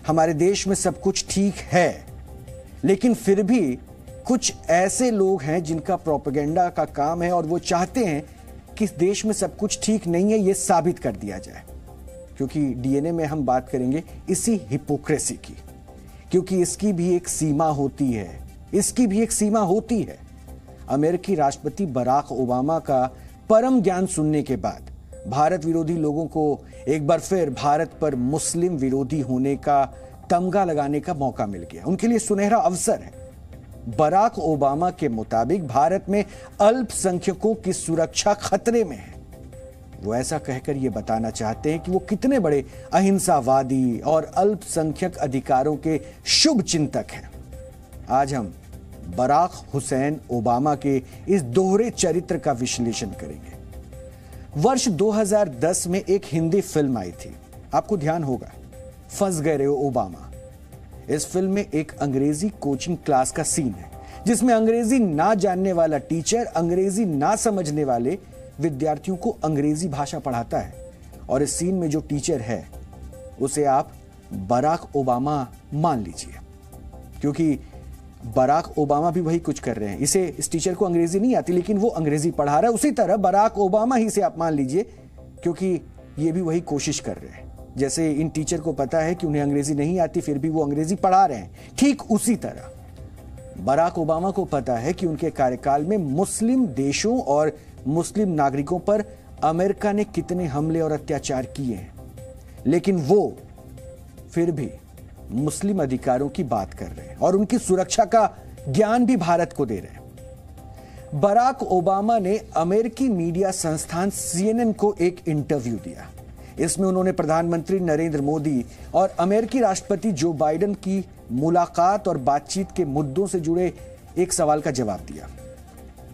हमारे देश में सब कुछ ठीक है, लेकिन फिर भी कुछ ऐसे लोग हैं जिनका प्रोपेगेंडा का काम है और वो चाहते हैं कि इस देश में सब कुछ ठीक नहीं है, ये साबित कर दिया जाए। क्योंकि डीएनए में हम बात करेंगे इसी हिपोक्रेसी की, क्योंकि इसकी भी एक सीमा होती है, इसकी भी एक सीमा होती है। अमेरिकी राष्ट्रपति बराक ओबामा का परम ज्ञान सुनने के बाद भारत विरोधी लोगों को एक बार फिर भारत पर मुस्लिम विरोधी होने का तमगा लगाने का मौका मिल गया। उनके लिए सुनहरा अवसर है। बराक ओबामा के मुताबिक भारत में अल्पसंख्यकों की सुरक्षा खतरे में है। वो ऐसा कहकर यह बताना चाहते हैं कि वो कितने बड़े अहिंसावादी और अल्पसंख्यक अधिकारों के शुभ चिंतक हैं। आज हम बराक हुसैन ओबामा के इस दोहरे चरित्र का विश्लेषण करेंगे। वर्ष 2010 में एक हिंदी फिल्म आई थी, आपको ध्यान होगा, फंस गए रे ओबामा। इस फिल्म में एक अंग्रेजी कोचिंग क्लास का सीन है जिसमें अंग्रेजी ना जानने वाला टीचर अंग्रेजी ना समझने वाले विद्यार्थियों को अंग्रेजी भाषा पढ़ाता है। और इस सीन में जो टीचर है उसे आप बराक ओबामा मान लीजिए, क्योंकि बराक ओबामा भी वही कुछ कर रहे हैं। इस टीचर को अंग्रेजी नहीं आती लेकिन वो अंग्रेजी पढ़ा रहा है। उसी तरह बराक ओबामा ही से आप मान लीजिए, क्योंकि ये भी वही कोशिश कर रहे हैं। जैसे इन टीचर को पता है कि उन्हें अंग्रेजी नहीं आती फिर भी वो अंग्रेजी पढ़ा रहे हैं, ठीक उसी तरह बराक ओबामा को पता है कि उनके कार्यकाल में मुस्लिम देशों और मुस्लिम नागरिकों पर अमेरिका ने कितने हमले और अत्याचार किए हैं, लेकिन वो फिर भी मुस्लिम अधिकारों की बात कर रहे हैं और उनकी सुरक्षा का ज्ञान भी भारत को दे रहे हैं। बराक ओबामा ने अमेरिकी मीडिया संस्थान CNN को एक इंटरव्यू दिया। इसमें उन्होंने प्रधानमंत्री नरेंद्र मोदी और अमेरिकी राष्ट्रपति जो बाइडेन की मुलाकात और बातचीत के मुद्दों से जुड़े एक सवाल का जवाब दिया।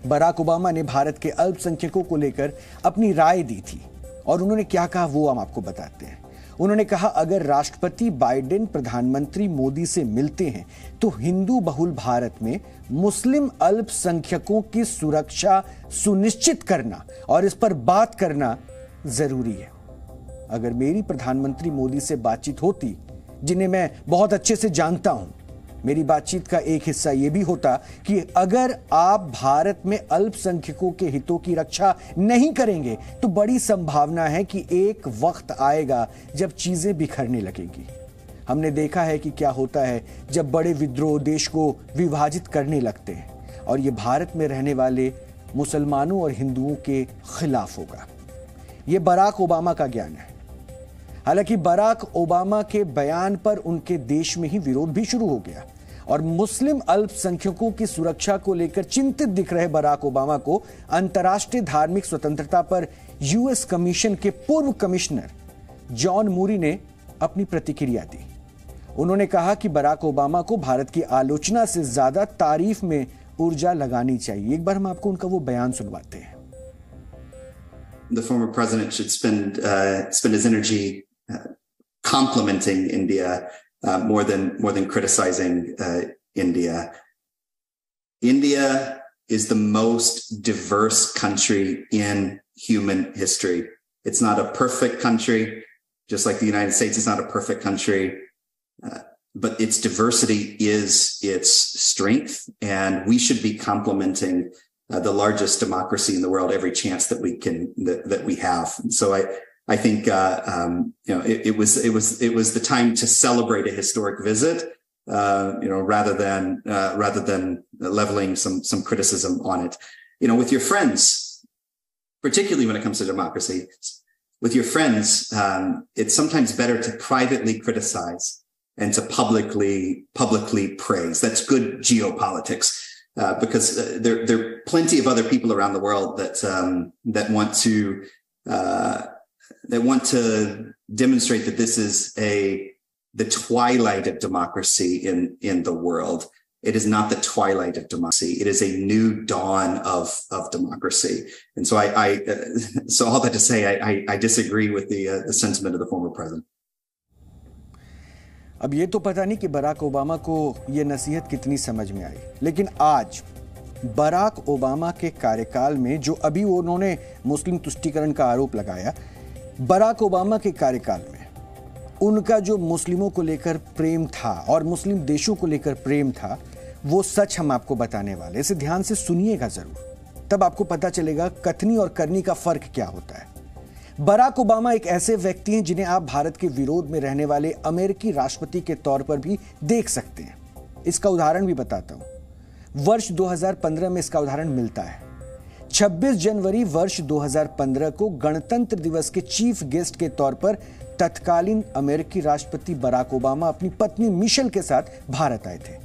बराक ओबामा ने भारत के अल्पसंख्यकों को लेकर अपनी राय दी थी और उन्होंने क्या कहा वो हम आपको बताते हैं। उन्होंने कहा, अगर राष्ट्रपति बाइडेन प्रधानमंत्री मोदी से मिलते हैं तो हिंदू बहुल भारत में मुस्लिम अल्पसंख्यकों की सुरक्षा सुनिश्चित करना और इस पर बात करना जरूरी है। अगर मेरी प्रधानमंत्री मोदी से बातचीत होती, जिन्हें मैं बहुत अच्छे से जानता हूं, मेरी बातचीत का एक हिस्सा यह भी होता कि अगर आप भारत में अल्पसंख्यकों के हितों की रक्षा नहीं करेंगे तो बड़ी संभावना है कि एक वक्त आएगा जब चीजें बिखरने लगेंगी। हमने देखा है कि क्या होता है जब बड़े विद्रोह देश को विभाजित करने लगते हैं, और यह भारत में रहने वाले मुसलमानों और हिंदुओं के खिलाफ होगा। यह बराक ओबामा का ज्ञान है। हालांकि बराक ओबामा के बयान पर उनके देश में ही विरोध भी शुरू हो गया और मुस्लिम अल्पसंख्यकों की सुरक्षा को लेकर चिंतित दिख रहे बराक ओबामा को अंतर्राष्ट्रीय धार्मिक स्वतंत्रता पर यूएस कमीशन के पूर्व कमिश्नर जॉन मूरी ने अपनी प्रतिक्रिया दी। उन्होंने कहा कि बराक ओबामा को भारत की आलोचना से ज्यादा तारीफ में ऊर्जा लगानी चाहिए। एक बार हम आपको उनका वो बयान सुनवाते हैं। The former president should spend his energy complimenting India more than criticizing India. India is the most diverse country in human history. It's not a perfect country, just like the United States is not a perfect country, but its diversity is its strength, and we should be complimenting the largest democracy in the world every chance that we can that we have. And so I think it was the time to celebrate a historic visit, rather than leveling some criticism on it. With your friends, particularly when it comes to democracy, with your friends, it's sometimes better to privately criticize and to publicly praise. That's good geopolitics. Because there are plenty of other people around the world that want to demonstrate that this is the twilight of democracy in the world. It is not the twilight of democracy. It is a new dawn of democracy. And so so all that to say, I disagree with the sentiment of the former president. अब ये तो पता नहीं कि Barack Obama को ये नसीहत कितनी समझ में आई, लेकिन आज बराक ओबामा के कार्यकाल में जो अभी उन्होंने मुस्लिम तुष्टीकरण का आरोप लगाया, बराक ओबामा के कार्यकाल में उनका जो मुस्लिमों को लेकर प्रेम था और मुस्लिम देशों को लेकर प्रेम था, वो सच हम आपको बताने वाले। इसे ध्यान से सुनिएगा जरूर, तब आपको पता चलेगा कथनी और करनी का फर्क क्या होता है। बराक ओबामा एक ऐसे व्यक्ति हैं जिन्हें आप भारत के विरोध में रहने वाले अमेरिकी राष्ट्रपति के तौर पर भी देख सकते हैं। इसका उदाहरण भी बताता हूं। वर्ष 2015 में इसका उदाहरण मिलता है। 26 जनवरी वर्ष 2015 को गणतंत्र दिवस के चीफ गेस्ट के तौर पर तत्कालीन अमेरिकी राष्ट्रपति बराक ओबामा अपनी पत्नी मिशेल के साथ भारत आए थे।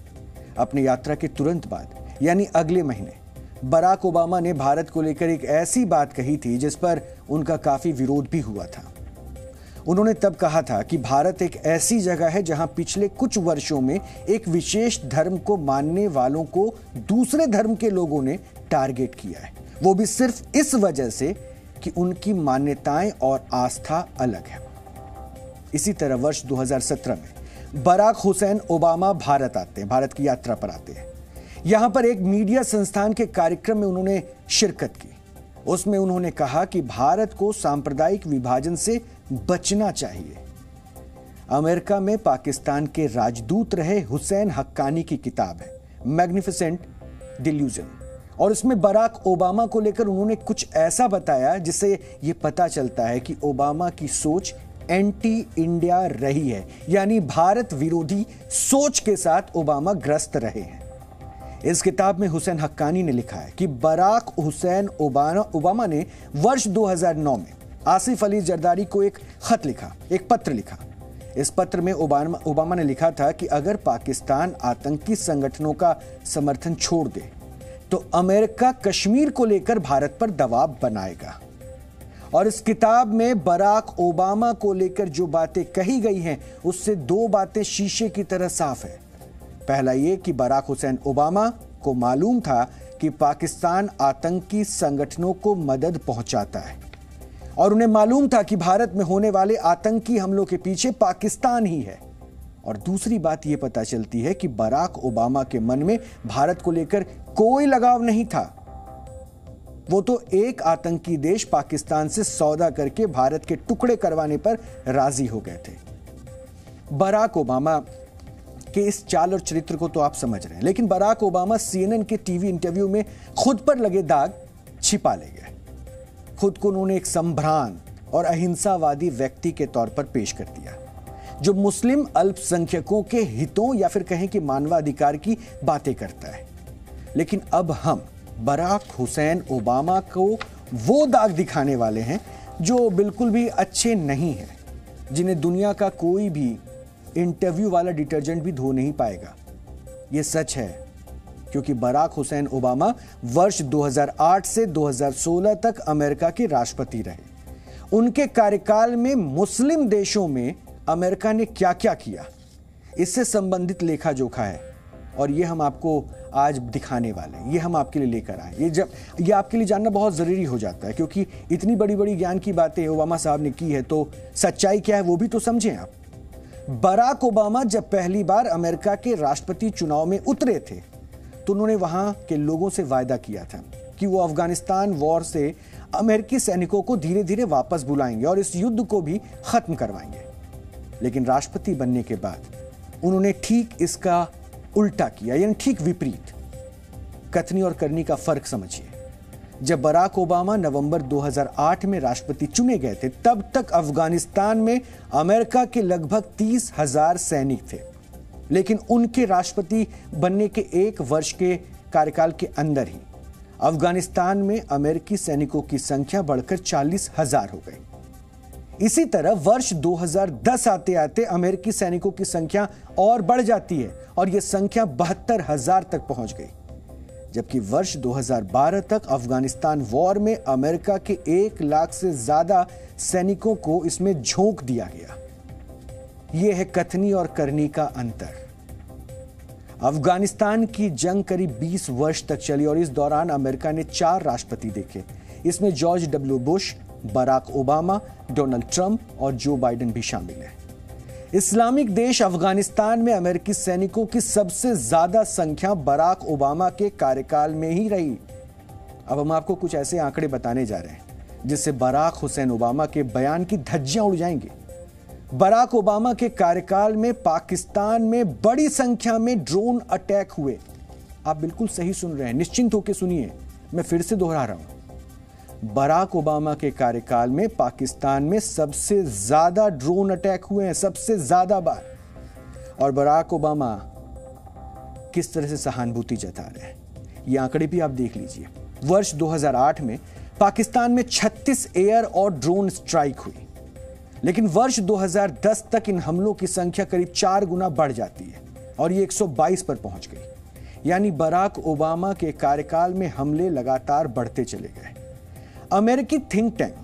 अपनी यात्रा के तुरंत बाद यानी अगले महीने बराक ओबामा ने भारत को लेकर एक ऐसी बात कही थी जिस पर उनका काफी विरोध भी हुआ था। उन्होंने तब कहा था कि भारत एक ऐसी जगह है जहां पिछले कुछ वर्षों में एक विशेष धर्म को मानने वालों को दूसरे धर्म के लोगों ने टारगेट किया है, वो भी सिर्फ इस वजह से कि उनकी मान्यताएं और आस्था अलग है। इसी तरह वर्ष 2017 में बराक हुसैन ओबामा भारत आते हैं, भारत की यात्रा पर आते हैं। यहां पर एक मीडिया संस्थान के कार्यक्रम में उन्होंने शिरकत की। उसमें उन्होंने कहा कि भारत को सांप्रदायिक विभाजन से बचना चाहिए। अमेरिका में पाकिस्तान के राजदूत रहे हुसैन हक्कानी की किताब है मैग्निफिसेंट डिल्यूजन, और इसमें बराक ओबामा को लेकर उन्होंने कुछ ऐसा बताया जिससे यह पता चलता है कि ओबामा की सोच एंटी इंडिया रही है, यानी भारत विरोधी सोच के साथ ओबामा ग्रस्त रहे हैं। इस किताब में हुसैन हक्कानी ने लिखा है कि बराक हुसैन ओबामा ने वर्ष 2009 में आसिफ अली जरदारी को एक खत लिखा, एक पत्र लिखा। इस पत्र में ओबामा ने लिखा था कि अगर पाकिस्तान आतंकी संगठनों का समर्थन छोड़ दे तो अमेरिका कश्मीर को लेकर भारत पर दबाव बनाएगा। और इस किताब में बराक ओबामा को लेकर जो बातें कही गई हैं उससे दो बातें शीशे की तरह साफ है। पहला यह कि बराक हुसैन ओबामा को मालूम था कि पाकिस्तान आतंकी संगठनों को मदद पहुंचाता है और उन्हें मालूम था कि भारत में होने वाले आतंकी हमलों के पीछे पाकिस्तान ही है। और दूसरी बात यह पता चलती है कि बराक ओबामा के मन में भारत को लेकर कोई लगाव नहीं था। वो तो एक आतंकी देश पाकिस्तान से सौदा करके भारत के टुकड़े करवाने पर राजी हो गए थे। बराक ओबामा के इस चाल और चरित्र को तो आप समझ रहे हैं, लेकिन बराक ओबामा CNN के टीवी इंटरव्यू में खुद पर लगे दाग छिपा ले गए। खुद को उन्होंने एक संभ्रांत और अहिंसावादी व्यक्ति के तौर पर पेश कर दिया जो मुस्लिम अल्पसंख्यकों के हितों या फिर कहें कि मानवाधिकार की बातें करता है। लेकिन अब हम बराक हुसैन ओबामा को वो दाग दिखाने वाले हैं जो बिल्कुल भी अच्छे नहीं हैं, जिन्हें दुनिया का कोई भी इंटरव्यू वाला डिटर्जेंट भी धो नहीं पाएगा। यह सच है क्योंकि बराक हुसैन ओबामा वर्ष 2008 से 2016 तक अमेरिका के राष्ट्रपति रहे। उनके कार्यकाल में मुस्लिम देशों में अमेरिका ने क्या क्या किया, इससे संबंधित लेखा जोखा है और यह हम आपको आज दिखाने वाले हैं। ये हम आपके लिए लेकर आए। ये आपके लिए जानना बहुत जरूरी हो जाता है क्योंकि इतनी बड़ी बड़ी ज्ञान की बातें ओबामा साहब ने की है, तो सच्चाई क्या है वो भी तो समझें आप। बराक ओबामा जब पहली बार अमेरिका के राष्ट्रपति चुनाव में उतरे थे तो उन्होंने वहां के लोगों से वायदा किया था कि वो अफगानिस्तान वॉर से अमेरिकी सैनिकों को धीरे धीरे वापस बुलाएंगे और इस युद्ध को भी खत्म करवाएंगे। लेकिन राष्ट्रपति बनने के बाद उन्होंने ठीक इसका उल्टा किया, यानी ठीक विपरीत। कथनी और करनी का फर्क समझिए। जब बराक ओबामा नवंबर 2008 में राष्ट्रपति चुने गए थे तब तक अफगानिस्तान में अमेरिका के लगभग 30,000 सैनिक थे, लेकिन उनके राष्ट्रपति बनने के एक वर्ष के कार्यकाल के अंदर ही अफगानिस्तान में अमेरिकी सैनिकों की संख्या बढ़कर 40,000 हो गई। इसी तरह वर्ष 2010 आते आते अमेरिकी सैनिकों की संख्या और बढ़ जाती है और यह संख्या 72,000 तक पहुंच गई, जबकि वर्ष 2012 तक अफगानिस्तान वॉर में अमेरिका के 1 लाख से ज्यादा सैनिकों को इसमें झोंक दिया गया। यह है कथनी और करनी का अंतर। अफगानिस्तान की जंग करीब 20 वर्ष तक चली और इस दौरान अमेरिका ने 4 राष्ट्रपति देखे। इसमें George W Bush, Barack Obama, Donald Trump और जो बाइडेन भी शामिल है। इस्लामिक देश अफगानिस्तान में अमेरिकी सैनिकों की सबसे ज्यादा संख्या बराक ओबामा के कार्यकाल में ही रही। अब हम आपको कुछ ऐसे आंकड़े बताने जा रहे हैं जिससे बराक हुसैन ओबामा के बयान की धज्जियां उड़ जाएंगी। बराक ओबामा के कार्यकाल में पाकिस्तान में बड़ी संख्या में ड्रोन अटैक हुए। आप बिल्कुल सही सुन रहे हैं, निश्चिंत होकर सुनिए, मैं फिर से दोहरा रहा हूं। बराक ओबामा के कार्यकाल में पाकिस्तान में सबसे ज्यादा ड्रोन अटैक हुए हैं, सबसे ज्यादा बार। और बराक ओबामा किस तरह से सहानुभूति जता रहे हैं, ये आंकड़े भी आप देख लीजिए। वर्ष 2008 में पाकिस्तान में 36 एयर और ड्रोन स्ट्राइक हुई, लेकिन वर्ष 2010 तक इन हमलों की संख्या करीब 4 गुना बढ़ जाती है और ये 122 पर पहुंच गई। यानी बराक ओबामा के कार्यकाल में हमले लगातार बढ़ते चले गए। अमेरिकी think tank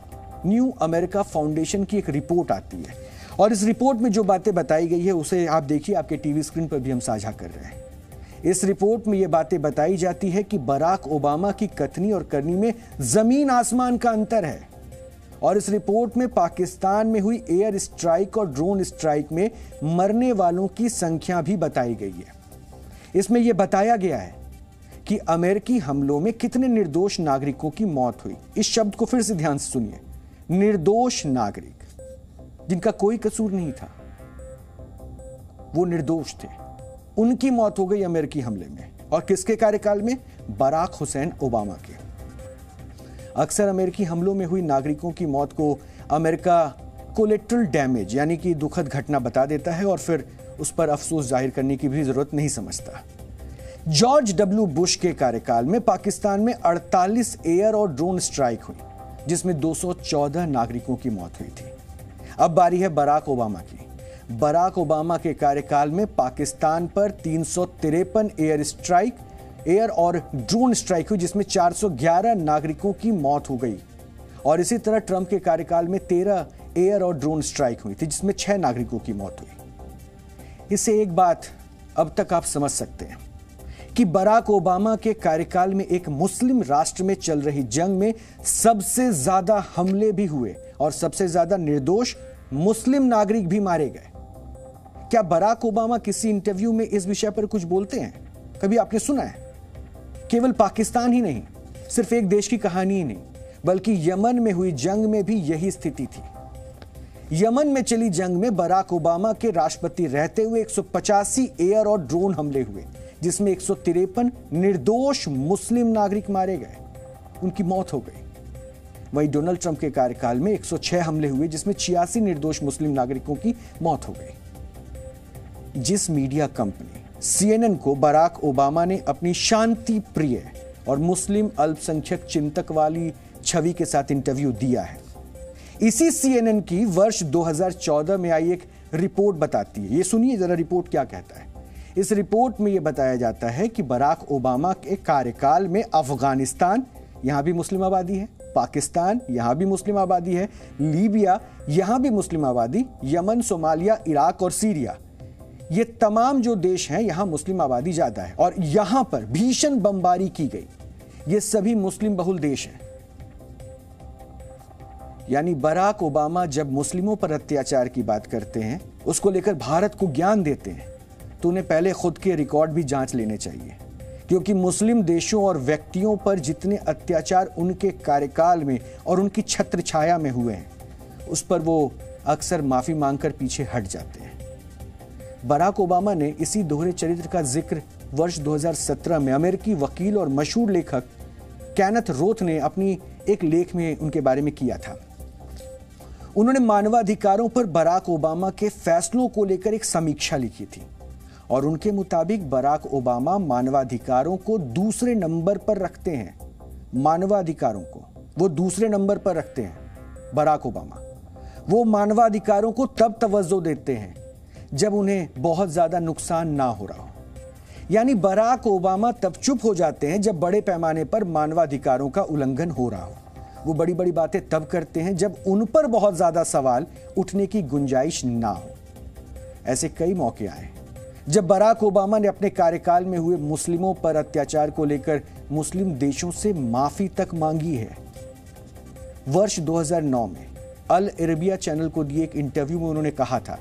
new America foundation की एक रिपोर्ट आती है और इस रिपोर्ट में जो बातें बताई गई है उसे आप देखिए, आपके टीवी स्क्रीन पर भी हम साझा कर रहे हैं। इस रिपोर्ट में यह बातें बताई जाती है कि बराक ओबामा की कथनी और करनी में जमीन आसमान का अंतर है। और इस रिपोर्ट में पाकिस्तान में हुई एयर स्ट्राइक और ड्रोन स्ट्राइक में मरने वालों की संख्या भी बताई गई है। इसमें यह बताया गया है कि अमेरिकी हमलों में कितने निर्दोष नागरिकों की मौत हुई। इस शब्द को फिर से ध्यान से सुनिए, निर्दोष नागरिक, जिनका कोई कसूर नहीं था, वो निर्दोष थे, उनकी मौत हो गई अमेरिकी हमले में। और किसके कार्यकाल में? बराक हुसैन ओबामा के। अक्सर अमेरिकी हमलों में हुई नागरिकों की मौत को अमेरिका कोलेटरल डैमेज यानी कि दुखद घटना बता देता है और फिर उस पर अफसोस जाहिर करने की भी जरूरत नहीं समझता। जॉर्ज डब्ल्यू बुश के कार्यकाल में पाकिस्तान में 48 एयर और ड्रोन स्ट्राइक हुई, जिसमें 214 नागरिकों की मौत हुई थी। अब बारी है बराक ओबामा की। बराक ओबामा के कार्यकाल में पाकिस्तान पर 353 एयर और ड्रोन स्ट्राइक हुई, जिसमें 411 नागरिकों की मौत हो गई। और इसी तरह ट्रंप के कार्यकाल में 13 एयर और ड्रोन स्ट्राइक हुई थी, जिसमें 6 नागरिकों की मौत हुई। इससे एक बात अब तक आप समझ सकते हैं कि बराक ओबामा के कार्यकाल में एक मुस्लिम राष्ट्र में चल रही जंग में सबसे ज्यादा हमले भी हुए और सबसे ज्यादा निर्दोष मुस्लिम नागरिक भी मारे गए। क्या बराक ओबामा किसी इंटरव्यू में इस विषय पर कुछ बोलते हैं? कभी आपने सुना है? केवल पाकिस्तान ही नहीं, सिर्फ एक देश की कहानी ही नहीं, बल्कि यमन में हुई जंग में भी यही स्थिति थी। यमन में चली जंग में बराक ओबामा के राष्ट्रपति रहते हुए 185 एयर और ड्रोन हमले हुए, जिसमें 153 निर्दोष मुस्लिम नागरिक मारे गए, उनकी मौत हो गई। वहीं डोनाल्ड ट्रंप के कार्यकाल में 106 हमले हुए, जिसमें 86 निर्दोष मुस्लिम नागरिकों की मौत हो गई। जिस मीडिया कंपनी CNN को बराक ओबामा ने अपनी शांति प्रिय और मुस्लिम अल्पसंख्यक चिंतक वाली छवि के साथ इंटरव्यू दिया है, इसी CNN की वर्ष 2014 में आई एक रिपोर्ट बताती है। ये सुनिए जरा रिपोर्ट क्या कहता है। इस रिपोर्ट में यह बताया जाता है कि बराक ओबामा के कार्यकाल में अफगानिस्तान, यहां भी मुस्लिम आबादी है, पाकिस्तान, यहां भी मुस्लिम आबादी है, लीबिया, यहां भी मुस्लिम आबादी, यमन, सोमालिया, इराक और सीरिया, ये तमाम जो देश हैं यहां मुस्लिम आबादी ज्यादा है और यहां पर भीषण बमबारी की गई। ये सभी मुस्लिम बहुल देश हैं। यानी बराक ओबामा जब मुस्लिमों पर अत्याचार की बात करते हैं, उसको लेकर भारत को ज्ञान देते हैं, तो उन्हें पहले खुद के रिकॉर्ड भी जांच लेने चाहिए, क्योंकि मुस्लिम देशों और व्यक्तियों पर जितने अत्याचार उनके कार्यकाल में और उनकी छत्र छाया में हुए हैं, उस पर वो अक्सर माफी मांगकर पीछे हट जाते हैं। बराक ओबामा ने इसी दोहरे चरित्र का जिक्र वर्ष 2017 में अमेरिकी वकील और मशहूर लेखक केनेथ रोथ ने अपनी एक लेख में उनके बारे में किया था। उन्होंने मानवाधिकारों पर बराक ओबामा के फैसलों को लेकर एक समीक्षा लिखी थी और उनके मुताबिक बराक ओबामा मानवाधिकारों को दूसरे नंबर पर रखते हैं। मानवाधिकारों को वो दूसरे नंबर पर रखते हैं। बराक ओबामा वो मानवाधिकारों को तब तवज्जो देते हैं जब उन्हें बहुत ज्यादा नुकसान ना हो रहा हो। यानी बराक ओबामा तब चुप हो जाते हैं जब बड़े पैमाने पर मानवाधिकारों का उल्लंघन हो रहा हो। वो बड़ी बड़ी बातें तब करते हैं जब उन पर बहुत ज्यादा सवाल उठने की गुंजाइश ना हो। ऐसे कई मौके आए जब बराक ओबामा ने अपने कार्यकाल में हुए मुस्लिमों पर अत्याचार को लेकर मुस्लिम देशों से माफी तक मांगी है। वर्ष 2009 में अल अरबिया चैनल को दिए एक इंटरव्यू में उन्होंने कहा था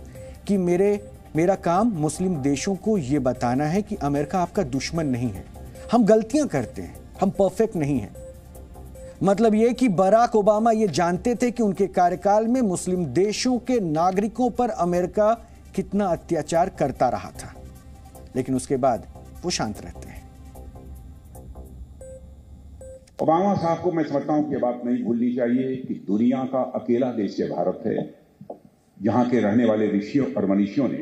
कि मेरा काम मुस्लिम देशों को यह बताना है कि अमेरिका आपका दुश्मन नहीं है। हम गलतियां करते हैं, हम परफेक्ट नहीं हैं। मतलब ये कि बराक ओबामा ये जानते थे कि उनके कार्यकाल में मुस्लिम देशों के नागरिकों पर अमेरिका कितना अत्याचार करता रहा था, लेकिन उसके बाद वो शांत रहते हैं। ओबामा साहब को मैं समझता हूं कि ये बात नहीं भूलनी चाहिए कि दुनिया का अकेला देश ये भारत है जहां के रहने वाले ऋषियों और मनीषियों ने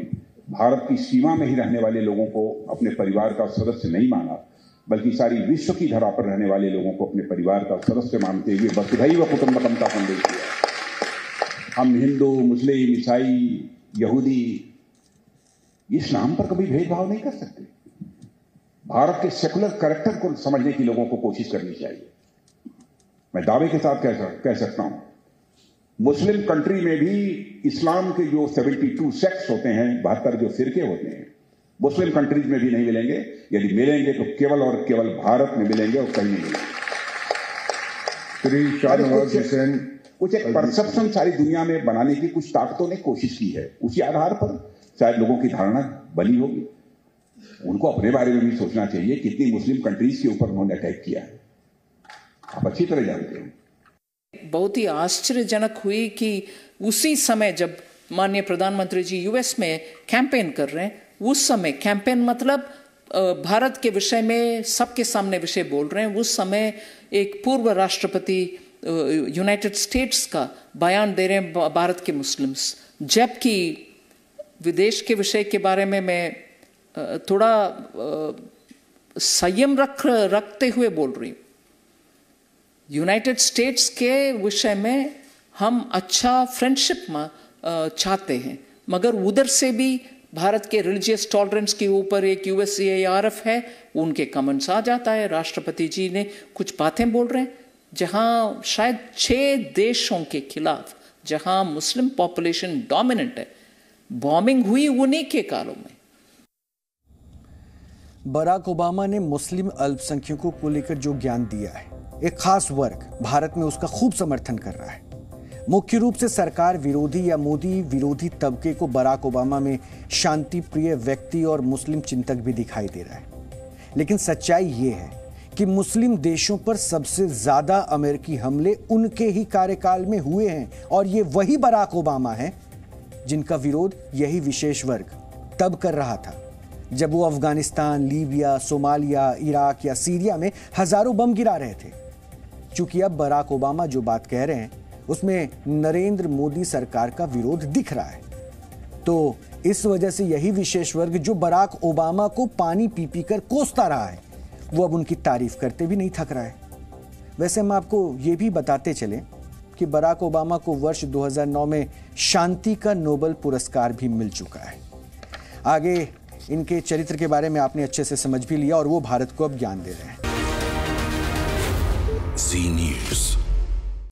भारत की सीमा में ही रहने वाले लोगों को अपने परिवार का सदस्य नहीं माना, बल्कि सारी विश्व की धरा पर रहने वाले लोगों को अपने परिवार का सदस्य मानते हुए वसुधैव कुटुंबकम का संदेश दिया। हम हिंदू, मुस्लिम, ईसाई, यहूदी इस नाम पर कभी भेदभाव नहीं कर सकते। भारत के सेकुलर कैरेक्टर को समझने की लोगों को कोशिश करनी चाहिए। मैं दावे के साथ कह सकता हूं, मुस्लिम कंट्री में भी इस्लाम के जो 72 सेक्ट्स होते हैं, 72 जो फिरके होते हैं, मुस्लिम कंट्रीज में भी नहीं मिलेंगे। यदि मिलेंगे तो केवल और केवल भारत में मिलेंगे और कहीं नहीं मिलेंगे। कुछ एक परसेप्शन सारी दुनिया में बनाने की कुछ ताकतों ने कोशिश की है, उसी आधार पर शायद लोगों की धारणा बनी होगी। उनको अपने बारे में भी सोचना चाहिए कितनी मुस्लिम कंट्रीज के ऊपर उन्होंने अटैक किया है, आप अच्छी तरह जानते हैं। बहुत ही आश्चर्यजनक हुई कि उसी समय जब माननीय प्रधानमंत्री जी यूएस में कैंपेन कर रहे हैं, उस समय कैंपेन मतलब भारत के विषय में सबके सामने विषय बोल रहे हैं, उस समय एक पूर्व राष्ट्रपति यूनाइटेड स्टेट्स का बयान दे रहे हैं भारत के मुस्लिम्स, जबकि विदेश के विषय के बारे में मैं थोड़ा संयम रखते हुए बोल रही हूँ। यूनाइटेड स्टेट्स के विषय में हम अच्छा फ्रेंडशिप चाहते हैं, मगर उधर से भी भारत के रिलीजियस टॉलरेंस के ऊपर एक USCIRF है, उनके कमेंट्स आ जाता है। राष्ट्रपति जी ने कुछ बातें बोल रहे हैं जहां शायद 6 देशों के खिलाफ, जहां मुस्लिम पॉपुलेशन डोमिनेंट है, बॉम्बिंग हुई उन्हीं के कालों में। बराक ओबामा ने मुस्लिम अल्पसंख्यकों को लेकर जो ज्ञान दिया है, एक खास वर्ग भारत में उसका खूब समर्थन कर रहा है। मुख्य रूप से सरकार विरोधी या मोदी विरोधी तबके को बराक ओबामा में शांति प्रिय व्यक्ति और मुस्लिम चिंतक भी दिखाई दे रहा है। लेकिन सच्चाई यह है कि मुस्लिम देशों पर सबसे ज्यादा अमेरिकी हमले उनके ही कार्यकाल में हुए हैं, और ये वही बराक ओबामा हैं जिनका विरोध यही विशेष वर्ग तब कर रहा था जब वो अफगानिस्तान, लीबिया, सोमालिया, इराक या सीरिया में हजारों बम गिरा रहे थे। चूंकि अब बराक ओबामा जो बात कह रहे हैं उसमें नरेंद्र मोदी सरकार का विरोध दिख रहा है, तो इस वजह से यही विशेष वर्ग जो बराक ओबामा को पानी पी पी कर कोसता रहा है, वो अब उनकी तारीफ करते भी नहीं थक रहा है। वैसे हम आपको ये भी बताते चलें कि बराक ओबामा को वर्ष 2009 में शांति का नोबेल पुरस्कार भी मिल चुका है। आगे इनके चरित्र के बारे में आपने अच्छे से समझ भी लिया और वो भारत को अब ज्ञान दे रहे हैं। Zee News।